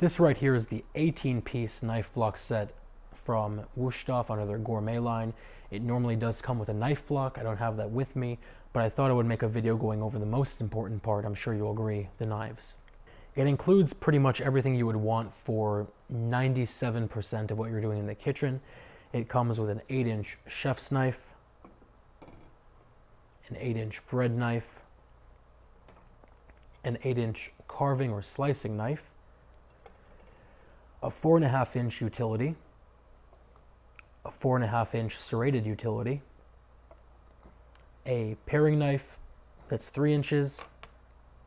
This right here is the 18-piece knife block set from Wusthof under their Gourmet line. It normally does come with a knife block. I don't have that with me, but I thought I would make a video going over the most important part, I'm sure you'll agree, the knives. It includes pretty much everything you would want for 97% of what you're doing in the kitchen. It comes with an 8-inch chef's knife, an 8-inch bread knife, an 8-inch carving or slicing knife, a 4.5-inch utility, a 4.5-inch serrated utility, a paring knife that's 3 inches,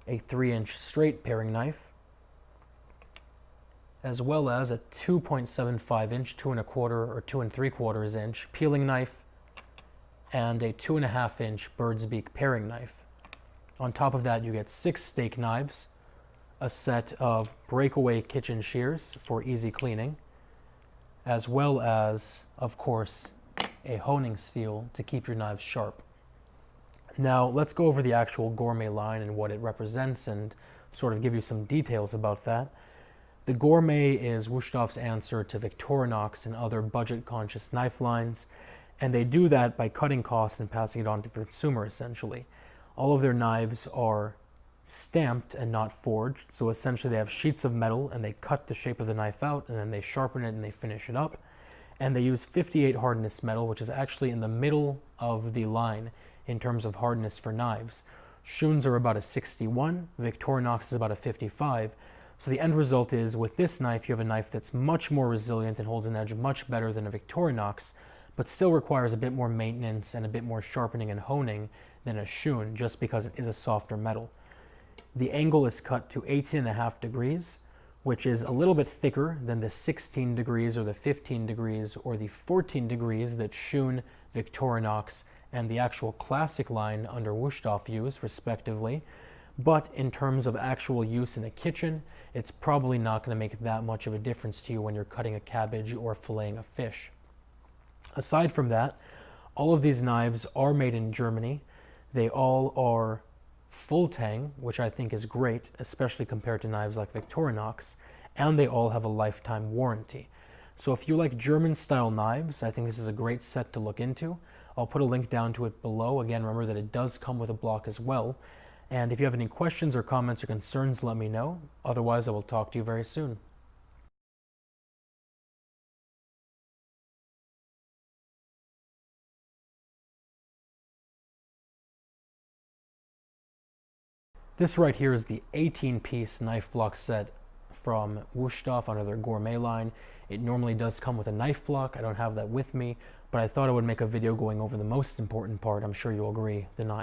a 3-inch straight paring knife, as well as a 2.75-inch, 2.25 or 2.75 inch peeling knife, and a 2.5-inch bird's beak paring knife. On top of that, you get 6 steak knives, a set of breakaway kitchen shears for easy cleaning, as well as, of course, a honing steel to keep your knives sharp. Now, let's go over the actual Gourmet line and what it represents and sort of give you some details about that. The Gourmet is Wustof's answer to Victorinox and other budget-conscious knife lines, and they do that by cutting costs and passing it on to the consumer, essentially. All of their knives are stamped and not forged, so essentially they have sheets of metal and they cut the shape of the knife out and then they sharpen it and they finish it up. And they use 58 hardness metal, which is actually in the middle of the line in terms of hardness for knives. Schuns are about a 61, Victorinox is about a 55. So the end result is, with this knife, you have a knife that's much more resilient and holds an edge much better than a Victorinox, but still requires a bit more maintenance and a bit more sharpening and honing than a Schun, just because it is a softer metal. The angle is cut to 18.5 degrees, which is a little bit thicker than the 16 degrees or the 15 degrees or the 14 degrees that Schun, Victorinox, and the actual classic line under Wusthof use, respectively. But in terms of actual use in a kitchen, it's probably not going to make that much of a difference to you when you're cutting a cabbage or filleting a fish. Aside from that, all of these knives are made in Germany. They all are full tang, which I think is great, especially compared to knives like Victorinox, and they all have a lifetime warranty. So if you like German-style knives, I think this is a great set to look into. I'll put a link down to it below. Again, remember that it does come with a block as well. And if you have any questions or comments or concerns, let me know. Otherwise, I will talk to you very soon. This right here is the 18-piece knife block set from Wusthof under their Gourmet line. It normally does come with a knife block. I don't have that with me, but I thought I would make a video going over the most important part, I'm sure you'll agree, the knife.